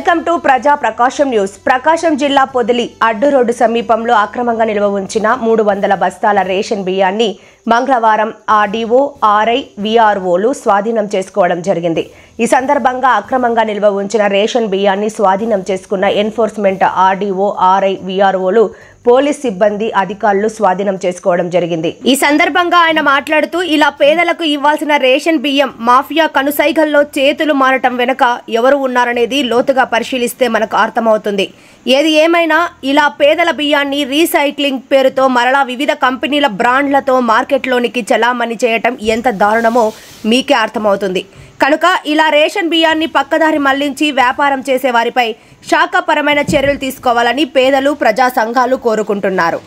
Welcome to ప్రజా ప్రకాశం news. ప్రకాశం జిల్లా పొదిలి అడ్డు రోడ్డు సమీపంలో అక్రమంగా నిల్వ ఉంచిన 300 బస్తాల రేషన్ బియ్యాన్ని మంగళవారం ఆర్డీఓ, ఆర్ఐ, వీఆర్ఓలు స్వాధీనం చేసుకోవడం జరిగింది. ఈ సందర్భంగా అక్రమంగా నిల్వ ఉంచిన రేషన్ బియ్యాన్ని స్వాధీనం చేసుకున్న ఎన్ఫోర్స్మెంట్ ఆర్డీఓ, ఆర్ఐ, వీఆర్ఓలు పోలీస్ సిబ్బంది అధికారులు స్వాధీనం చేసుకోవడం జరిగింది. ఈ సందర్భంగా ఆయన మాట్లాడుతూ, ఇలా పేదలకు ఇవ్వాల్సిన రేషన్ బియ్యం మాఫియా కనుసైగల్లో చేతులు మారటం వెనుక ఎవరు ఉన్నారనేది లోతుగా పరిశీలిస్తే మనకు అర్థమవుతుంది. ఏది ఏమైనా ఇలా పేదల బియ్యాన్ని రీసైక్లింగ్ పేరుతో మరలా వివిధ కంపెనీల బ్రాండ్లతో మార్కెట్లోనికి చలామణి చేయటం ఎంత దారుణమో మీకే అర్థమవుతుంది. కనుక ఇలా రేషన్ బియ్యాన్ని పక్కదారి మళ్లించి వ్యాపారం చేసే వారిపై శాఖాపరమైన చర్యలు తీసుకోవాలని పేదలు, ప్రజా సంఘాలు కోరుకుంటున్నారు.